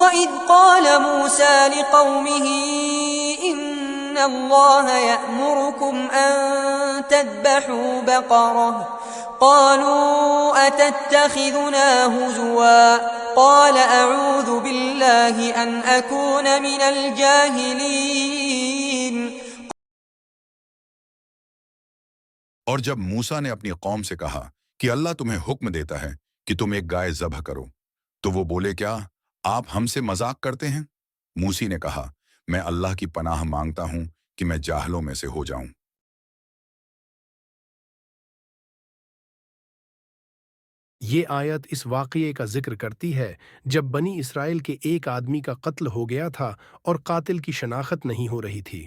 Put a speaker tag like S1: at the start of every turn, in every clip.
S1: وَإِذْ قَالَ مُوسَى لِقَوْمِهِ إِنَّ اللَّهَ يَأْمُرُكُمْ أَن تَذْبَحُوا بَقَرَةً قَالُوا أَتَتَّخِذُنَا هُزُوًا قَالَ أَعُوذُ بِاللَّهِ أَنْ أَكُونَ مِنَ الْجَاهِلِينَ۔
S2: اور جب موسیٰ نے اپنی قوم سے کہا کہ اللہ تمہیں حکم دیتا ہے کہ تم ایک گائے ذبح کرو، تو وہ بولے کیا آپ ہم سے مذاق کرتے ہیں؟ موسی نے کہا میں اللہ کی پناہ مانگتا ہوں کہ میں جاہلوں میں سے ہو جاؤں۔
S3: یہ آیت اس واقعے کا ذکر کرتی ہے جب بنی اسرائیل کے ایک آدمی کا قتل ہو گیا تھا اور قاتل کی شناخت نہیں ہو رہی تھی۔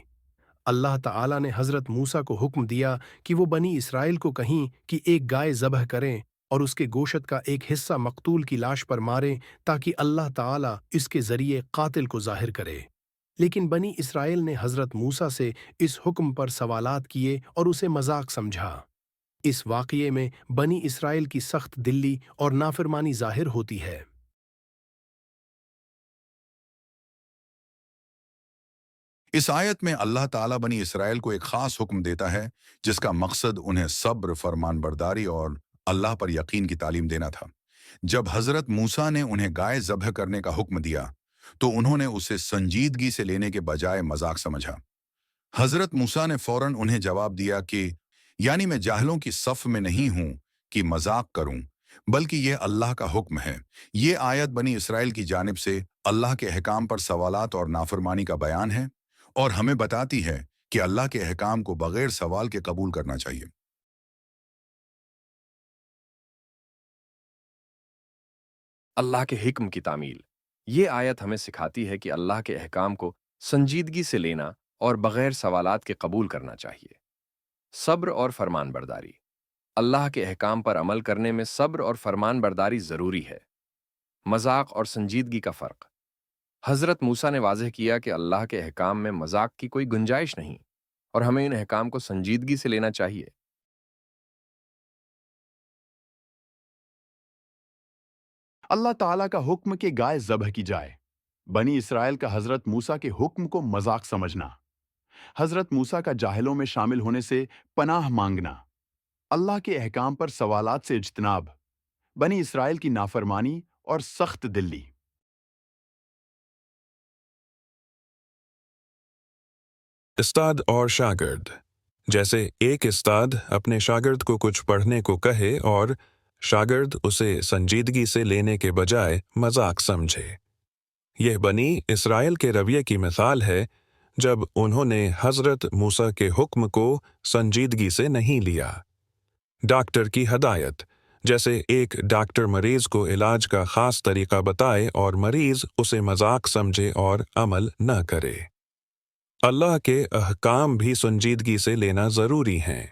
S3: اللہ تعالیٰ نے حضرت موسیٰ کو حکم دیا کہ وہ بنی اسرائیل کو کہیں کہ ایک گائے ذبح کریں اور اس کے گوشت کا ایک حصہ مقتول کی لاش پر ماریں تاکہ اللہ تعالیٰ اس کے ذریعے قاتل کو ظاہر کرے۔ لیکن بنی اسرائیل نے حضرت موسیٰ سے اس حکم پر سوالات کیے اور اسے مذاق سمجھا۔ اس واقعے میں بنی اسرائیل کی سخت دلی اور نافرمانی ظاہر ہوتی ہے۔
S2: اس آیت میں اللہ تعالیٰ بنی اسرائیل کو ایک خاص حکم دیتا ہے جس کا مقصد انہیں صبر، فرمان برداری اور اللہ پر یقین کی تعلیم دینا تھا۔ جب حضرت موسیٰ نے انہیں گائے ذبح کرنے کا حکم دیا تو انہوں نے اسے سنجیدگی سے لینے کے بجائے مذاق سمجھا۔ حضرت موسیٰ نے فوراً انہیں جواب دیا کہ یعنی میں جاہلوں کی صف میں نہیں ہوں کہ مذاق کروں، بلکہ یہ اللہ کا حکم ہے۔ یہ آیت بنی اسرائیل کی جانب سے اللہ کے احکام پر سوالات اور نافرمانی کا بیان ہے اور ہمیں بتاتی ہے کہ اللہ کے احکام کو بغیر سوال کے قبول کرنا چاہیے۔
S4: اللہ کے حکم کی تعمیل۔ یہ آیت ہمیں سکھاتی ہے کہ اللہ کے احکام کو سنجیدگی سے لینا اور بغیر سوالات کے قبول کرنا چاہیے۔ صبر اور فرمان برداری۔ اللہ کے احکام پر عمل کرنے میں صبر اور فرمان برداری ضروری ہے۔ مذاق اور سنجیدگی کا فرق۔ حضرت موسیٰ نے واضح کیا کہ اللہ کے احکام میں مذاق کی کوئی گنجائش نہیں اور ہمیں ان احکام کو سنجیدگی سے لینا چاہیے۔
S5: اللہ تعالیٰ کا حکم کہ گائے ذبح کی جائے، بنی اسرائیل کا حضرت موسیٰ کے حکم کو مذاق سمجھنا، حضرت موسیٰ کا جاہلوں میں شامل ہونے سے پناہ مانگنا، اللہ کے احکام پر سوالات سے اجتناب، بنی اسرائیل کی نافرمانی اور سخت دلی۔
S6: استاد اور شاگرد۔ جیسے ایک استاد اپنے شاگرد کو کچھ پڑھنے کو کہے اور شاگرد اسے سنجیدگی سے لینے کے بجائے مذاق سمجھے۔ یہ بنی اسرائیل کے رویے کی مثال ہے جب انہوں نے حضرت موسیٰ کے حکم کو سنجیدگی سے نہیں لیا۔ ڈاکٹر کی ہدایت۔ جیسے ایک ڈاکٹر مریض کو علاج کا خاص طریقہ بتائے اور مریض اسے مذاق سمجھے اور عمل نہ کرے۔ اللہ کے احکام بھی سنجیدگی سے لینا ضروری ہیں۔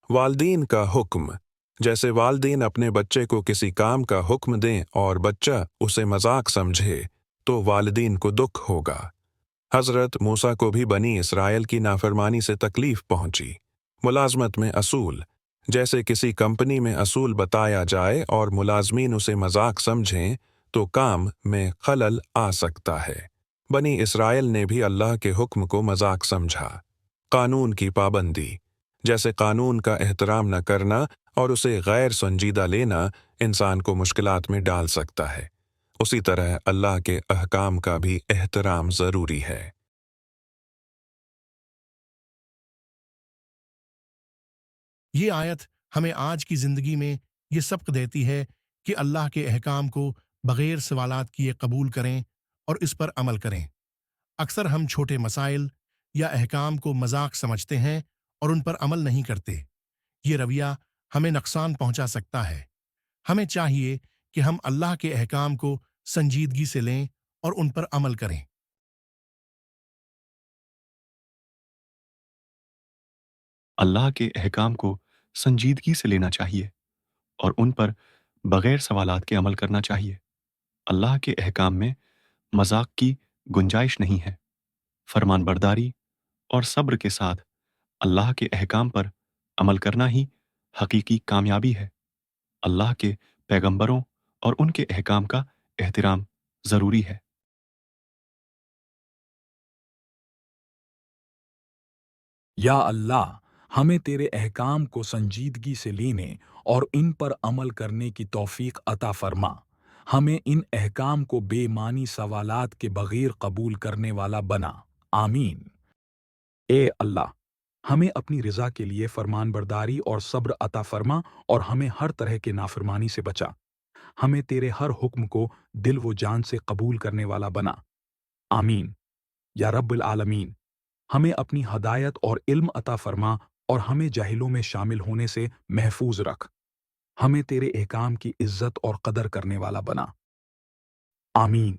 S6: والدین کا حکم۔ جیسے والدین اپنے بچے کو کسی کام کا حکم دیں اور بچہ اسے مذاق سمجھے تو والدین کو دکھ ہوگا۔ حضرت موسیٰ کو بھی بنی اسرائیل کی نافرمانی سے تکلیف پہنچی۔ ملازمت میں اصول۔ جیسے کسی کمپنی میں اصول بتایا جائے اور ملازمین اسے مذاق سمجھیں تو کام میں خلل آ سکتا ہے۔ بنی اسرائیل نے بھی اللہ کے حکم کو مذاق سمجھا۔ قانون کی پابندی۔ جیسے قانون کا احترام نہ کرنا اور اسے غیر سنجیدہ لینا انسان کو مشکلات میں ڈال سکتا ہے، اسی طرح اللہ کے احکام کا بھی احترام ضروری ہے۔
S3: یہ آیت ہمیں آج کی زندگی میں یہ سبق دیتی ہے کہ اللہ کے احکام کو بغیر سوالات کیے قبول کریں اور اس پر عمل کریں۔ اکثر ہم چھوٹے مسائل یا احکام کو مذاق سمجھتے ہیں اور ان پر عمل نہیں کرتے۔ یہ رویہ ہمیں نقصان پہنچا سکتا ہے۔ ہمیں چاہیے کہ ہم اللہ کے احکام کو سنجیدگی سے لیں اور ان پر عمل کریں۔
S5: اللہ کے احکام کو سنجیدگی سے لینا چاہیے اور ان پر بغیر سوالات کے عمل کرنا چاہیے۔ اللہ کے احکام میں مذاق کی گنجائش نہیں ہے۔ فرمان برداری اور صبر کے ساتھ اللہ کے احکام پر عمل کرنا ہی حقیقی کامیابی ہے۔ اللہ کے پیغمبروں اور ان کے احکام کا احترام ضروری ہے۔
S7: یا اللہ، ہمیں تیرے احکام کو سنجیدگی سے لینے اور ان پر عمل کرنے کی توفیق عطا فرما۔ ہمیں ان احکام کو بے معنی سوالات کے بغیر قبول کرنے والا بنا۔ آمین۔ اے اللہ، ہمیں اپنی رضا کے لیے فرمان برداری اور صبر عطا فرما اور ہمیں ہر طرح کے نافرمانی سے بچا۔ ہمیں تیرے ہر حکم کو دل و جان سے قبول کرنے والا بنا۔ آمین۔ یا رب العالمین، ہمیں اپنی ہدایت اور علم عطا فرما اور ہمیں جاہلوں میں شامل ہونے سے محفوظ رکھ۔ ہمیں تیرے احکام کی عزت اور قدر کرنے والا بنا۔ آمین۔